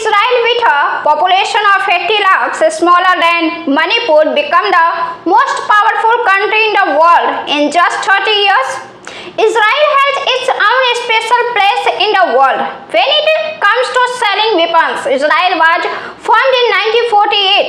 Israel with a population of 80 lakhs, smaller than Manipur, become the most powerful country in the world in just 30 years? Israel has its own special place in the world. When it comes to selling weapons, Israel was formed in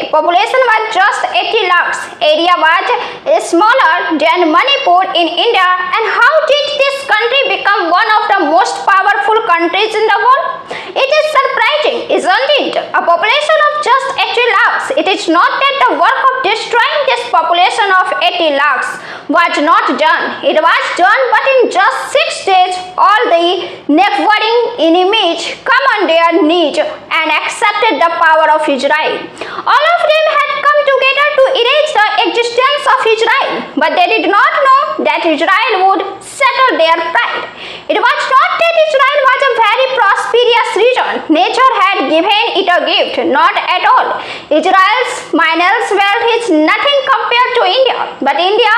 1948. Population was just 80 lakhs. Area was smaller than Manipur in India. And how did this country become one of the most powerful countries in the world? It is surprising, isn't it? A population of just 80 lakhs. It is not that the work of destroying this population of 80 lakhs was not done. It was done, but in just 6 days, all the neighboring enemies come on their knees and accepted the power of Israel. All of them had come together to erase the existence of Israel, but they did not know that Israel would settle their pride. It was not that Israel was a very prosperous region. Nature had given it a gift, not at all. Israel's mineral wealth is nothing compared to India, but India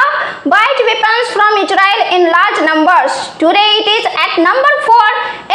buys weapons from Israel in large numbers. Today it is at number 4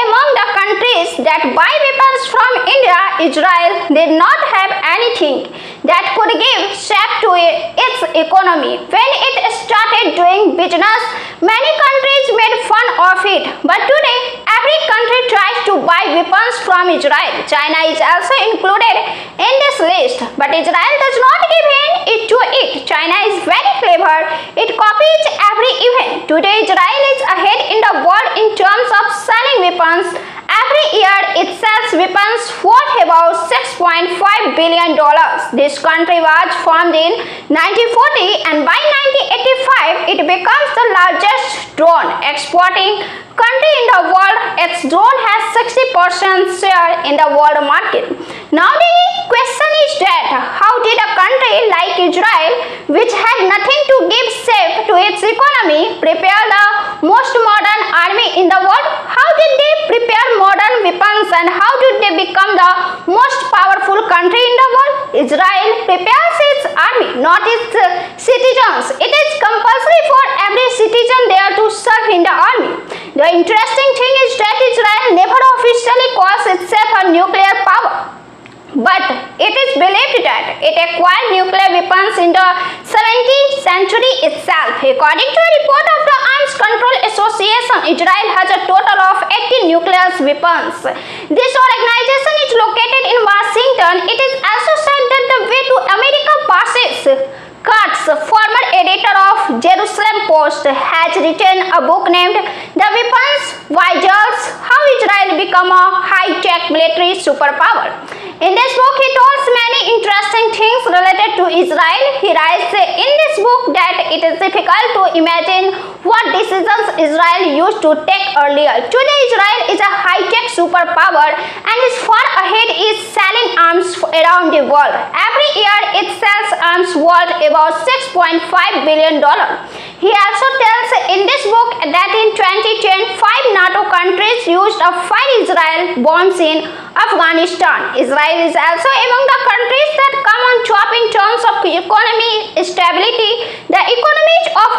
among the countries that buy weapons from India. Israel did not have anything that could give shape to its economy. When it started doing business, many countries made fun of it, but today every country tries to buy weapons from Israel. China is also included in this list, but Israel does not give in to it. China is very clever. It copies every event. Today Israel is ahead in the world in terms of selling weapons. Every year it sells weapons worth about $6.5 billion. This country was formed in 1940 and by 1985 it becomes the largest drone exporting country in the world. Its drone has 60% share in the world market. Now the question is that how did a country like Israel, which had nothing to give shape to its economy, prepare the most modern army in the world? How did they prepare modern weapons and how did they become the most powerful country in the world? Israel prepares its army, not its citizens. It is compulsory for every citizen there to serve in the army. The interesting thing is that Israel never officially calls itself a nuclear power, but it is believed that it acquired nuclear weapons in the 17th century itself. According to a report of the Arms Control Association, Israel has a total of 80 nuclear weapons. This organization is located in Washington. It is also said that the way to America passes Kurtz, former editor of Jerusalem Post, has written a book named The Weapons Wizards: How Israel Became a High-Tech Military Superpower. In this book, he tells many interesting things related to Israel. He writes in this book that it is difficult to imagine what decisions Israel used to take earlier. Today, Israel is a high-tech superpower and is far ahead in selling arms around the world. Every year, it sells arms worth about $6.5 billion. He also tells in this book that in 2010, 5 NATO countries used to fight Israel bombs in Afghanistan. Israel is also among the countries that come on top in terms of economic stability. The economies of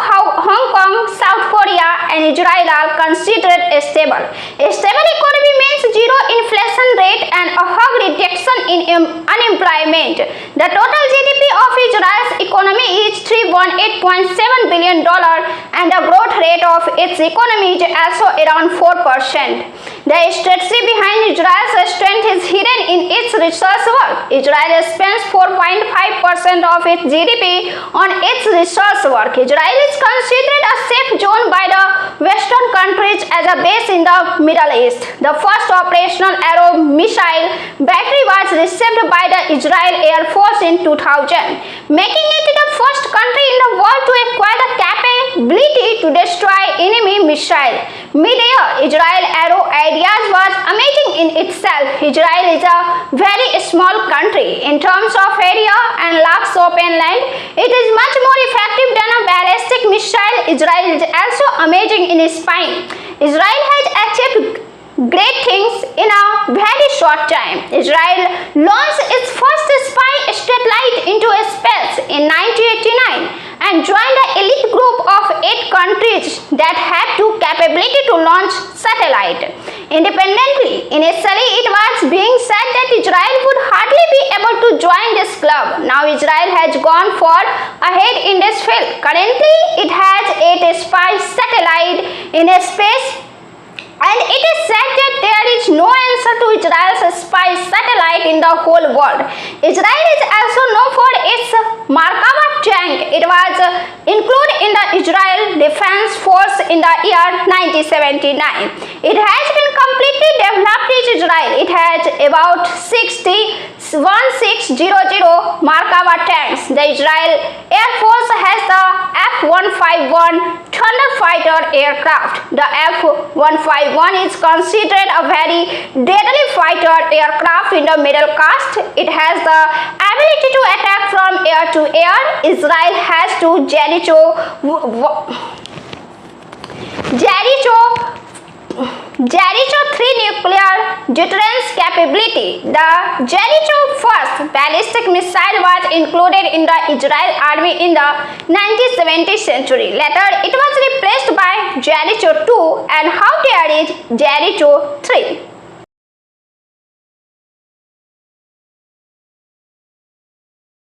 Hong Kong, South Korea and Israel are considered stable. A stable economy means zero inflation rate and a high reduction in unemployment. The total GDP of Israel's economy is $318.7 billion and the growth rate of its economy is also around 4%. The strategy behind Israel's strength is hidden in its research work. Israel spends 4.5% of its GDP on its research work. Israel is considered a safe zone by the Western countries as a base in the Middle East. The first operational Arrow missile battery was received by the Israel Air Force in 2000, making it the first country in the world to acquire the capability to destroy enemy missile. Mid-air, Israel Arrow ideas was amazing in itself. Israel is a very small country in terms of area and lacks open land. It is much more effective than a ballistic missile. Israel is also amazing in spying. Israel has achieved great things in a very short time. Israel launched its first spy satellite into space in 1989 and joined the elite group of 8 countries that have the capability to launch satellite. independently. Initially, it was being said that Israel would hardly be able to join this club. Now Israel has gone far ahead in this field. Currently, it has 8 spy satellites in space, and it is said that there is no answer to Israel's spy satellite in the whole world. Israel is also known for its Merkava tank. It was included in the Israel Defense Force in the year 1979. It has been completely developed in Israel. It has about 1600 Merkava tanks. The Israel Air Force has the F-151 Thunder fighter aircraft. The F-151 is considered a very deadly fighter aircraft in the Middle East. It has the ability to attack from air to air. Israel has two Jericho 3 nuclear deterrence capability. The Jericho first ballistic missile was included in the Israel army in the 1970th century. Later, it was replaced by Jericho 2, and now there is Jericho 3.